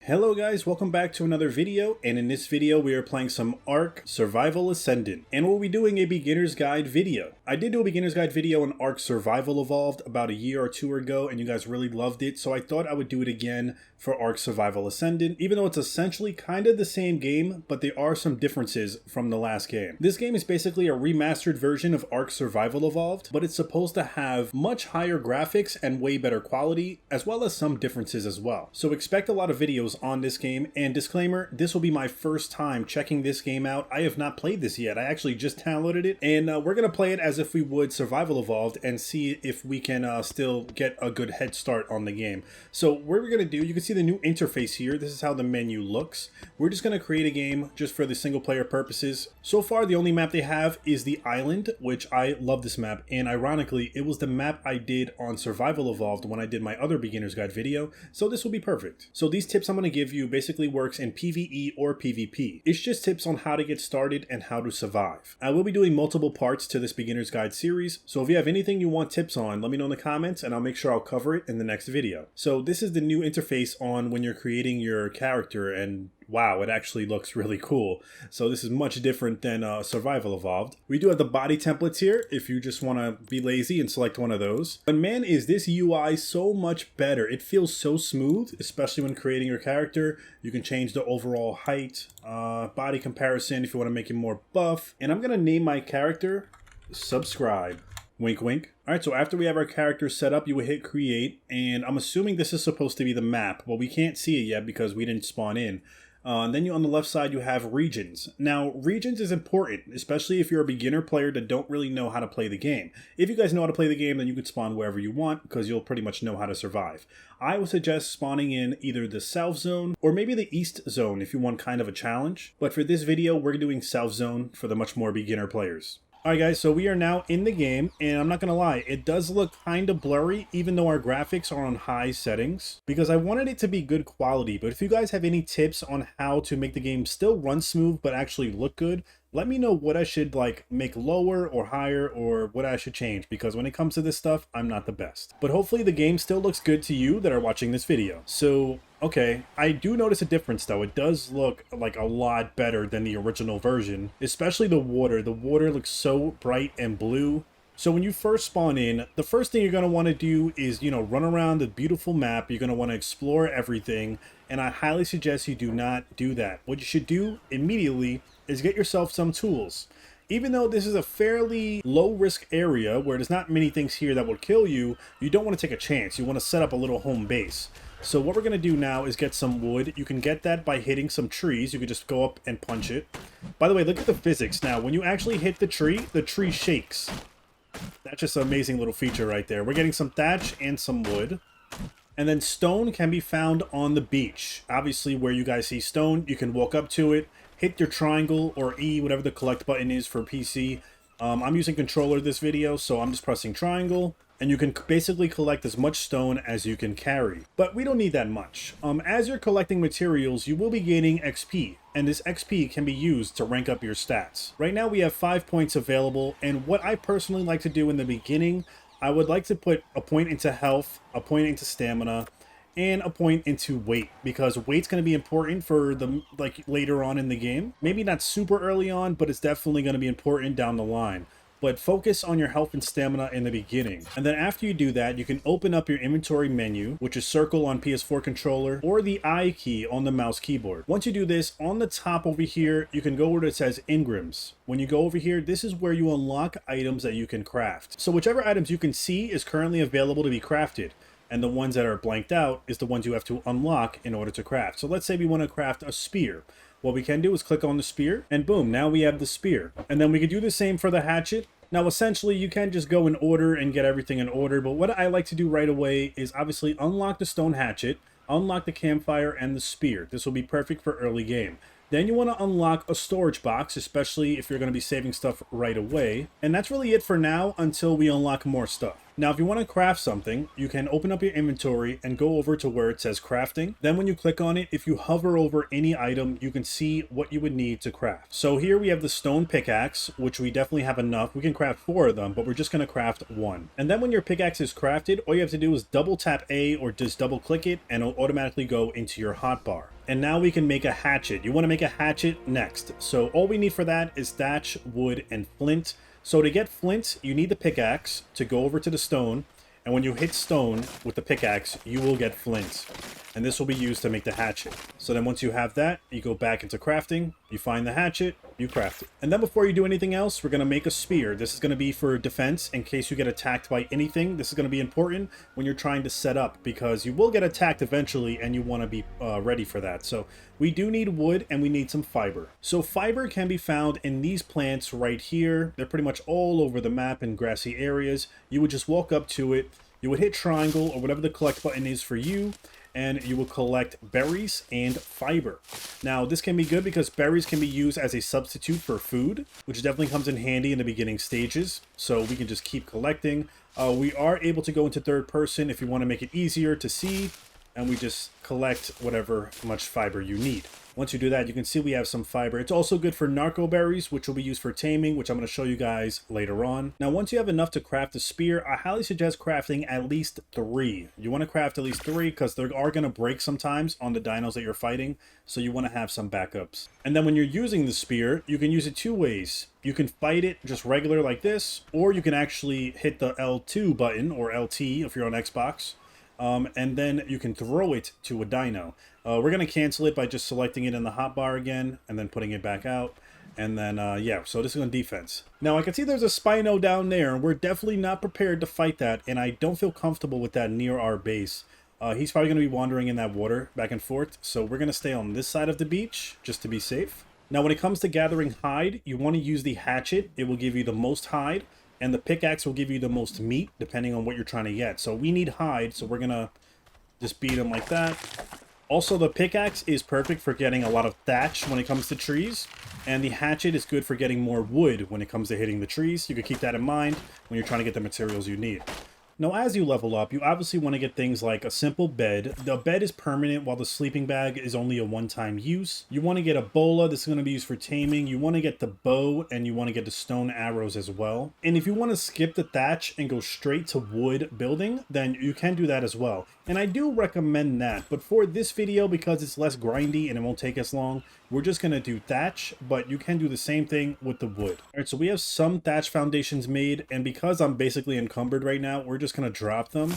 Hello guys, welcome back to another video, and in this video we are playing some ARK Survival Ascended, and we'll be doing a beginner's guide video. I did do a beginner's guide video on ARK Survival Evolved about a year or two ago, and you guys really loved it, so I thought I would do it again for ARK Survival Ascended, even though it's essentially kind of the same game, but there are some differences from the last game. This game is basically a remastered version of ARK Survival Evolved, but it's supposed to have much higher graphics and way better quality, as well as some differences as well. So expect a lot of videos on this game, and disclaimer, this will be my first time checking this game out. I have not played this yet. I actually just downloaded it, and we're going to play it as if we would Survival Evolved and see if we can still get a good head start on the game. So what we're going to do, you can see the new interface here. This is how the menu looks. We're just going to create a game just for the single player purposes. So far, the only map they have is the island, which I love this map, and ironically, it was the map I did on Survival Evolved when I did my other beginner's guide video, so this will be perfect. So these tips I'm going to give you basically works in PvE or PvP. It's just tips on how to get started and how to survive. I will be doing multiple parts to this beginner's guide series, so if you have anything you want tips on, let me know in the comments and I'll make sure I'll cover it in the next video. So this is the new interface on when you're creating your character, and wow, it actually looks really cool. So this is much different than Survival Evolved. We do have the body templates here if you just want to be lazy and select one of those. But man, is this UI so much better. It feels so smooth, especially when creating your character. You can change the overall height, body comparison if you want to make it more buff. And I'm going to name my character Subscribe. Wink, wink. Alright, so after we have our character set up, you will hit create, and I'm assuming this is supposed to be the map, but we can't see it yet because we didn't spawn in. And then on the left side, you have regions. Now, regions is important, especially if you're a beginner player that don't really know how to play the game. If you guys know how to play the game, then you can spawn wherever you want because you'll pretty much know how to survive. I would suggest spawning in either the south zone or maybe the east zone if you want kind of a challenge. But for this video, we're doing south zone for the much more beginner players. Alright guys, so we are now in the game, and I'm not gonna lie, it does look kind of blurry even though our graphics are on high settings, because I wanted it to be good quality. But if you guys have any tips on how to make the game still run smooth but actually look good, let me know what I should make lower or higher, or what I should change, because when it comes to this stuff, I'm not the best. But hopefully the game still looks good to you that are watching this video. So, okay, I do notice a difference though. It does look like a lot better than the original version, especially the water. The water looks so bright and blue. So when you first spawn in, the first thing you're going to want to do is, run around the beautiful map. You're going to want to explore everything, and I highly suggest you do not do that. What you should do immediately is get yourself some tools. Even though this is a fairly low-risk area where there's not many things here that will kill you, you don't want to take a chance. You want to set up a little home base. So what we're going to do now is get some wood. You can get that by hitting some trees. You can just go up and punch it. By the way, look at the physics now. When you actually hit the tree shakes. That's just an amazing little feature right there. We're getting some thatch and some wood. And then stone can be found on the beach. Obviously, where you guys see stone, you can walk up to it, hit your triangle or E, whatever the collect button is for PC. I'm using controller this video, so I'm just pressing triangle. And you can basically collect as much stone as you can carry. But we don't need that much. As you're collecting materials, you will be gaining XP. And this XP can be used to rank up your stats. Right now we have 5 points available. And what I personally like to do in the beginning, I would like to put a point into health, a point into stamina, and a point into weight, because weight's going to be important for the later on in the game. Maybe not super early on, but it's definitely going to be important down the line. But focus on your health and stamina in the beginning. And then after you do that, you can open up your inventory menu, which is circle on PS4 controller, or the I key on the mouse keyboard. Once you do this, on the top over here, you can go where it says Engrams. When you go over here, this is where you unlock items that you can craft. So whichever items you can see is currently available to be crafted. And the ones that are blanked out is the ones you have to unlock in order to craft. So let's say we want to craft a spear. What we can do is click on the spear, and boom, now we have the spear. And then we can do the same for the hatchet. Now, essentially, you can just go in order and get everything in order, but what I like to do right away is obviously unlock the stone hatchet, unlock the campfire, and the spear. This will be perfect for early game. Then you want to unlock a storage box, especially if you're going to be saving stuff right away. And that's really it for now until we unlock more stuff. Now, if you want to craft something, you can open up your inventory and go over to where it says crafting. Then when you click on it, if you hover over any item, you can see what you would need to craft. So here we have the stone pickaxe, which we definitely have enough. We can craft 4 of them, but we're just going to craft 1. And then when your pickaxe is crafted, all you have to do is double tap A or just double click it and it'll automatically go into your hotbar. And now we can make a hatchet. You want to make a hatchet next. So all we need for that is thatch, wood, and flint. So to get flint, you need the pickaxe to go over to the stone. And when you hit stone with the pickaxe, you will get flint. And this will be used to make the hatchet. So then once you have that, you go back into crafting, you find the hatchet, you craft it. And then before you do anything else, we're going to make a spear. This is going to be for defense in case you get attacked by anything. This is going to be important when you're trying to set up because you will get attacked eventually and you want to be ready for that. So we do need wood and we need some fiber. So fiber can be found in these plants right here. They're pretty much all over the map in grassy areas. You would just walk up to it. You would hit triangle or whatever the collect button is for you, and you will collect berries and fiber. Now, this can be good because berries can be used as a substitute for food, which definitely comes in handy in the beginning stages. So we can just keep collecting. We are able to go into third person if you want to make it easier to see, and we just collect whatever much fiber you need. Once you do that, you can see we have some fiber. It's also good for narco berries, which will be used for taming, which I'm going to show you guys later on. Now, once you have enough to craft a spear, I highly suggest crafting at least 3. You want to craft at least 3 because they are going to break sometimes on the dinos that you're fighting, so you want to have some backups. And then when you're using the spear, you can use it 2 ways. You can fight it just regular like this, or you can actually hit the L2 button, or LT if you're on Xbox. And then you can throw it to a dino. We're going to cancel it by just selecting it in the hotbar again and then putting it back out. And then, yeah, so this is on defense. Now, I can see there's a Spino down there, and we're definitely not prepared to fight that, and I don't feel comfortable with that near our base. He's probably going to be wandering in that water back and forth, so we're going to stay on this side of the beach just to be safe. Now, when it comes to gathering hide, you want to use the hatchet. It will give you the most hide. And the pickaxe will give you the most meat, depending on what you're trying to get. So we need hide, so we're going to just beat them like that. Also, the pickaxe is perfect for getting a lot of thatch when it comes to trees. And the hatchet is good for getting more wood when it comes to hitting the trees. You can keep that in mind when you're trying to get the materials you need. Now, as you level up, you obviously want to get things like a simple bed. The bed is permanent, while the sleeping bag is only a one-time use. You want to get a bola. This is going to be used for taming. You want to get the bow, and you want to get the stone arrows as well. And if you want to skip the thatch and go straight to wood building, then you can do that as well. And I do recommend that. But for this video, because it's less grindy and it won't take as long, we're just going to do thatch, but you can do the same thing with the wood. All right, so we have some thatch foundations made, and because I'm basically encumbered right now, we're just going to drop them.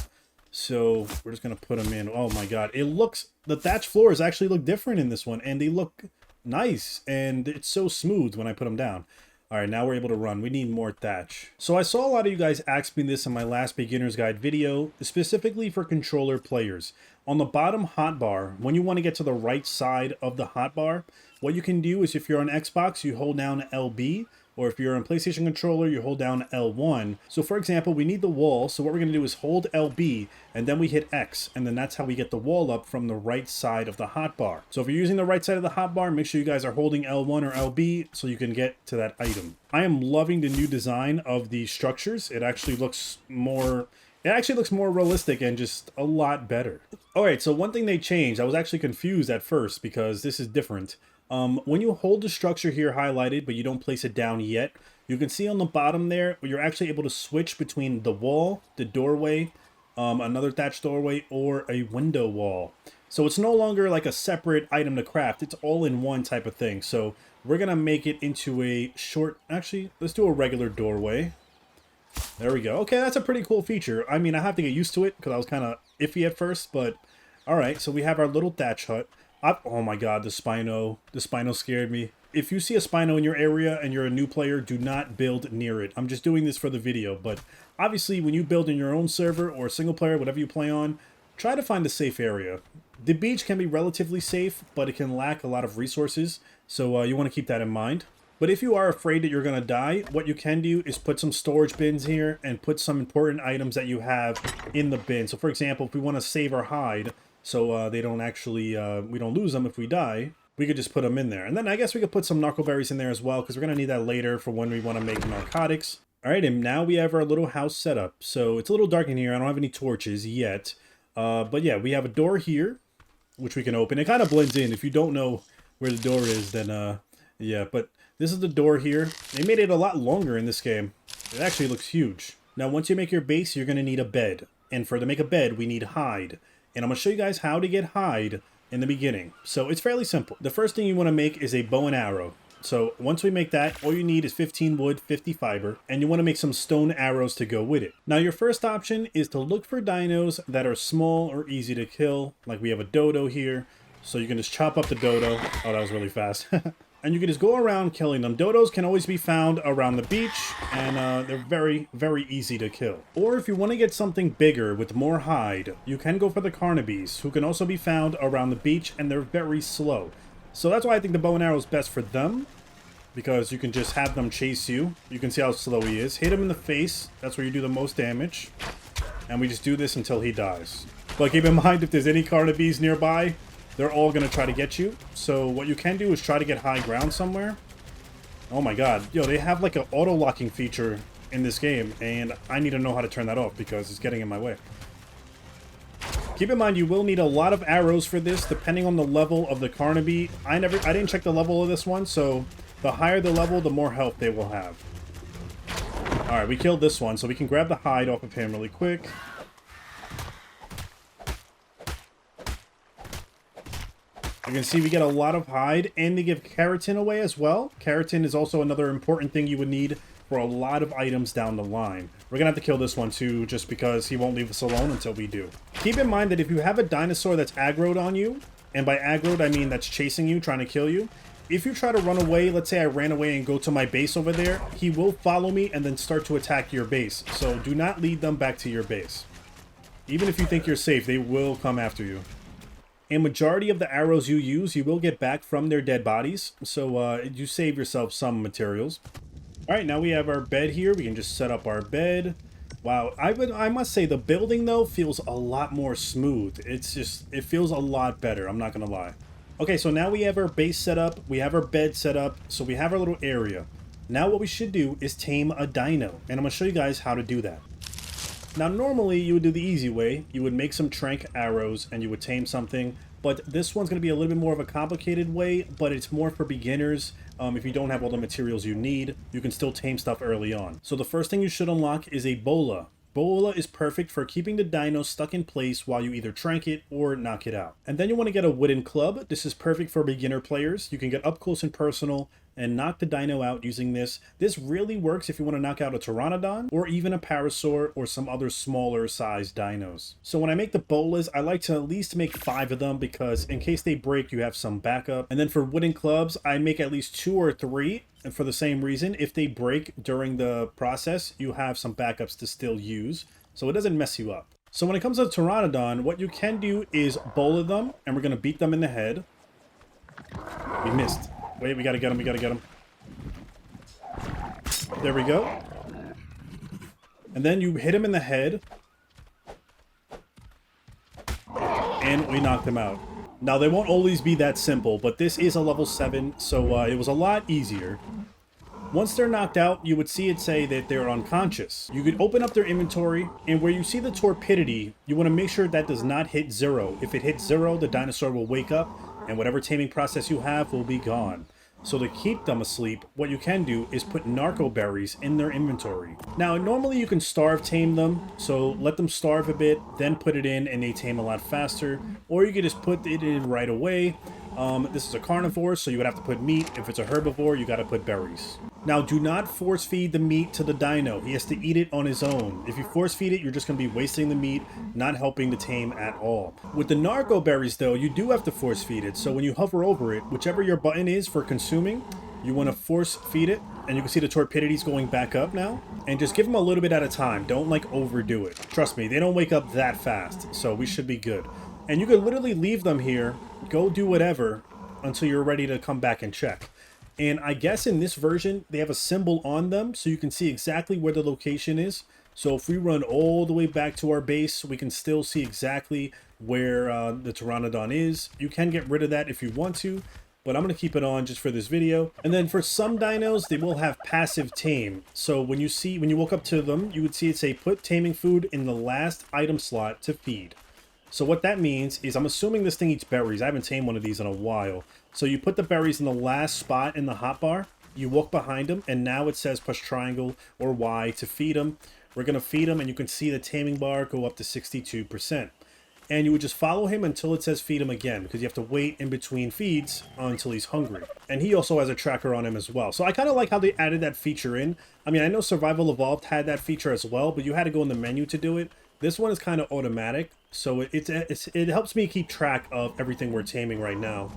So we're just going to put them in. Oh my god, the thatch floors actually look different in this one, and they look nice, and it's so smooth when I put them down. All right, now we're able to run. We need more thatch. So I saw a lot of you guys ask me this in my last beginner's guide video, specifically for controller players. On the bottom hotbar, when you want to get to the right side of the hotbar, what you can do is if you're on Xbox, you hold down LB, or if you're on PlayStation controller, you hold down L1. So for example, we need the wall, so what we're going to do is hold LB, and then we hit X, and then that's how we get the wall up from the right side of the hotbar. So if you're using the right side of the hotbar, make sure you guys are holding L1 or LB so you can get to that item. I am loving the new design of the structures. It actually looks more realistic and just a lot better. Alright, so one thing they changed, I was actually confused at first because this is different. When you hold the structure here highlighted, but you don't place it down yet, you can see on the bottom there, you're actually able to switch between the wall, the doorway, another thatched doorway, or a window wall. So it's no longer like a separate item to craft, it's all in one type of thing. So we're going to make it into a short, actually, let's do a regular doorway. There we go. Okay, that's a pretty cool feature. I mean, I have to get used to it because I was kind of iffy at first, but alright, so we have our little thatch hut. Oh my god, the Spino scared me. If you see a Spino in your area and you're a new player, do not build near it. I'm just doing this for the video, but obviously when you build in your own server or single player, whatever you play on, try to find a safe area. The beach can be relatively safe, but it can lack a lot of resources, so you want to keep that in mind. But if you are afraid that you're going to die, what you can do is put some storage bins here and put some important items that you have in the bin. So for example, if we want to save our hide, so they don't actually, we don't lose them if we die, we could just put them in there. And then I guess we could put some narco berries in there as well, because we're going to need that later for when we want to make narcotics. All right, and now we have our little house set up. So it's a little dark in here. I don't have any torches yet. But yeah, we have a door here, which we can open. It kind of blends in. If you don't know where the door is, then yeah. But this is the door here. They made it a lot longer in this game. It actually looks huge. Now, once you make your base, you're going to need a bed. And to make a bed, we need hide. And I'm going to show you guys how to get hide in the beginning. So it's fairly simple. The first thing you want to make is a bow and arrow. So once we make that, all you need is 15 wood, 50 fiber, and you want to make some stone arrows to go with it. Now your first option is to look for dinos that are small or easy to kill. Like we have a dodo here, so you can just chop up the dodo. Oh, that was really fast. And you can just go around killing them. Dodos can always be found around the beach, and they're very, very easy to kill. Or if you want to get something bigger with more hide, you can go for the carnivores, who can also be found around the beach, and they're very slow. So that's why I think the bow and arrow is best for them, because you can just have them chase you. You can see how slow he is. Hit him in the face. That's where you do the most damage. And we just do this until he dies. But keep in mind, if there's any carnivores nearby, they're all going to try to get you. So what you can do is try to get high ground somewhere. Oh my god. Yo, they have like an auto-locking feature in this game, and I need to know how to turn that off because it's getting in my way. Keep in mind, you will need a lot of arrows for this, depending on the level of the carnivore. I didn't check the level of this one, so the higher the level, the more health they will have. Alright, we killed this one, so we can grab the hide off of him really quick. You can see we get a lot of hide, and they give keratin away as well. Keratin is also another important thing you would need for a lot of items down the line. We're gonna have to kill this one too, just because he won't leave us alone until we do. Keep in mind that if you have a dinosaur that's aggroed on you, and by aggroed I mean that's chasing you, trying to kill you, if you try to run away, let's say I ran away and go to my base over there, he will follow me and then start to attack your base. So do not lead them back to your base. Even if you think you're safe, they will come after you. A majority of the arrows you use, you will get back from their dead bodies, so you save yourself some materials. Alright, now we have our bed here. We can just set up our bed. Wow, I must say the building though feels a lot more smooth. It feels a lot better, I'm not gonna lie. Okay, so now we have our base set up, we have our bed set up, so we have our little area. Now what we should do is tame a dino, and I'm gonna show you guys how to do that. Now normally you would do the easy way, you would make some trank arrows and you would tame something, but this one's going to be a little bit more of a complicated way, but it's more for beginners. If you don't have all the materials you need, you can still tame stuff early on. So the first thing you should unlock is a bola. Bola is perfect for keeping the dino stuck in place while you either trank it or knock it out. And then you want to get a wooden club. This is perfect for beginner players. You can get up close and personal and knock the dino out using this. This really works if you want to knock out a pteranodon or even a parasaur or some other smaller sized dinos. So when I make the bolas, I like to at least make 5 of them because in case they break, you have some backup. And then for wooden clubs, I make at least 2 or 3. And for the same reason, if they break during the process, you have some backups to still use. So it doesn't mess you up. So when it comes to pteranodon, what you can do is bola them, and we're going to beat them in the head. We missed. Wait, we gotta get him, we gotta get him. There we go. And then you hit him in the head. And we knocked him out. Now, they won't always be that simple, but this is a level 7, so it was a lot easier. Once they're knocked out, you would see it say that they're unconscious. You could open up their inventory, and where you see the torpidity, you want to make sure that does not hit 0. If it hits 0, the dinosaur will wake up, and whatever taming process you have will be gone. So to keep them asleep, what you can do is put narco berries in their inventory. Now, normally you can starve tame them, so let them starve a bit, then put it in, and they tame a lot faster. Or you could just put it in right away. This is a carnivore, so you would have to put meat. If it's a herbivore, you gotta put berries. Now, do not force feed the meat to the dino. He has to eat it on his own. If you force feed it, you're just gonna be wasting the meat, not helping the tame at all. With the narco berries, though, you do have to force feed it. So when you hover over it, whichever your button is for consuming, you want to force feed it, and you can see the torpidity's going back up now. And just give them a little bit at a time. Don't like overdo it. Trust me, they don't wake up that fast, so we should be good. And you could literally leave them here, go do whatever, until you're ready to come back and check. And I guess in this version, they have a symbol on them, so you can see exactly where the location is. So if we run all the way back to our base, we can still see exactly where the pteranodon is. You can get rid of that if you want to, but I'm going to keep it on just for this video. And then for some dinos, they will have passive tame. So when you walk up to them, you would see it say put taming food in the last item slot to feed. So what that means is, I'm assuming this thing eats berries. I haven't tamed one of these in a while. So you put the berries in the last spot in the hotbar, you walk behind them, and now it says push triangle or Y to feed them. We're going to feed him, and you can see the taming bar go up to 62%. And you would just follow him until it says feed him again, because you have to wait in between feeds until he's hungry. And he also has a tracker on him as well. So I kind of like how they added that feature in. I mean, I know Survival Evolved had that feature as well, but you had to go in the menu to do it. This one is kind of automatic, so it helps me keep track of everything we're taming right now.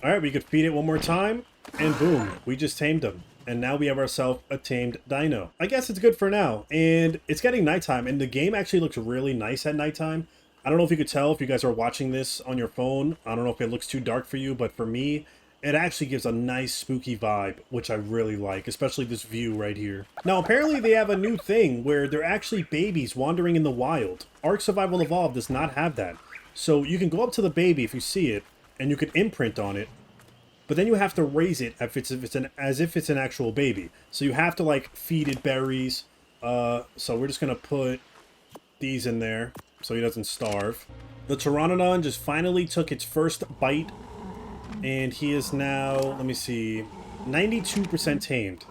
All right, we could feed it one more time, and boom, we just tamed him. And now we have ourselves a tamed dino. I guess it's good for now. And it's getting nighttime, and the game actually looks really nice at nighttime. I don't know if you could tell if you guys are watching this on your phone. I don't know if it looks too dark for you, but for me, it actually gives a nice spooky vibe, which I really like, especially this view right here. Now, apparently they have a new thing where they're actually babies wandering in the wild. ARK Survival Evolved does not have that. So you can go up to the baby if you see it, and you can imprint on it. But then you have to raise it as if it's an actual baby. So you have to like feed it berries. So we're just gonna put these in there so he doesn't starve. The Pteranodon just finally took its first bite, and he is now, let me see, 92% tamed.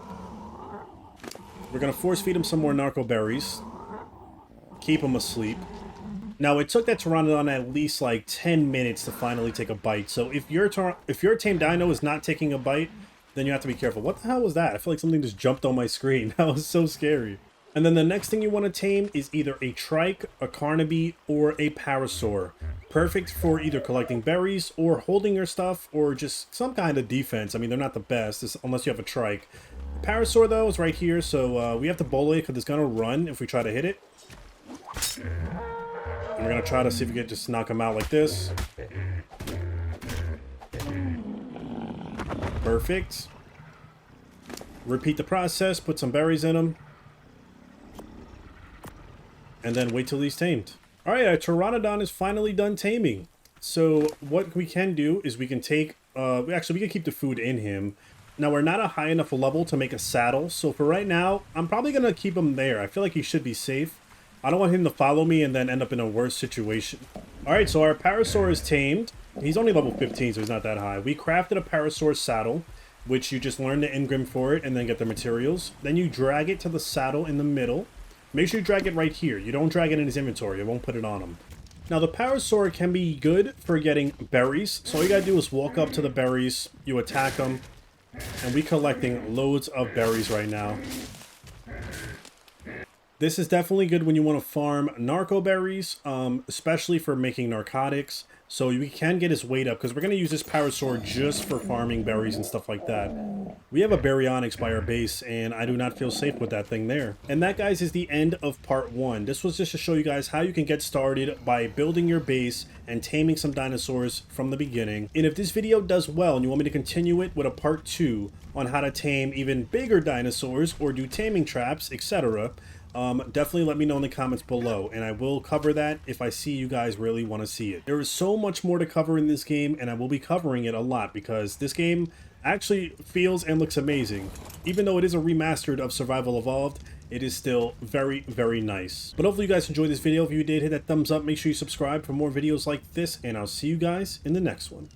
We're gonna force feed him some more narco berries. Keep him asleep. Now, it took that Pteranodon at least like 10 minutes to finally take a bite. So if your tame dino is not taking a bite, then you have to be careful. What the hell was that? I feel like something just jumped on my screen. That was so scary. And then the next thing you want to tame is either a trike, a carnaby, or a parasaur. Perfect for either collecting berries or holding your stuff or just some kind of defense. I mean, they're not the best unless you have a trike. Parasaur, though, is right here, so we have to bowl it because it's going to run if we try to hit it. And we're going to try to see if we can just knock him out like this. Perfect. Repeat the process, put some berries in him. And then wait till he's tamed. Alright, our Pteranodon is finally done taming. So what we can do is we can take... actually, we can keep the food in him. Now, we're not a high enough level to make a saddle. So for right now, I'm probably going to keep him there. I feel like he should be safe. I don't want him to follow me and then end up in a worse situation. Alright, so our Parasaur is tamed. He's only level 15, so he's not that high. We crafted a Parasaur saddle, which you just learn the Engram for it and then get the materials. Then you drag it to the saddle in the middle. Make sure you drag it right here. You don't drag it in his inventory. It won't put it on him. Now, the Parasaur can be good for getting berries. So all you gotta do is walk up to the berries. You attack them. And we're collecting loads of berries right now. This is definitely good when you want to farm narco berries, especially for making narcotics. So we can get his weight up, because we're going to use this Parasaur just for farming berries and stuff like that. We have a Baryonyx by our base, and I do not feel safe with that thing there. And that, guys, is the end of part 1. This was just to show you guys how you can get started by building your base and taming some dinosaurs from the beginning. And if this video does well and you want me to continue it with a part 2 on how to tame even bigger dinosaurs or do taming traps, etc., definitely let me know in the comments below, and I will cover that if I see you guys really want to see it. There is so much more to cover in this game, and I will be covering it a lot because this game actually feels and looks amazing. Even though it is a remastered of Survival Evolved, it is still very, very nice. But hopefully you guys enjoyed this video. If you did, hit that thumbs up, make sure you subscribe for more videos like this, and I'll see you guys in the next one.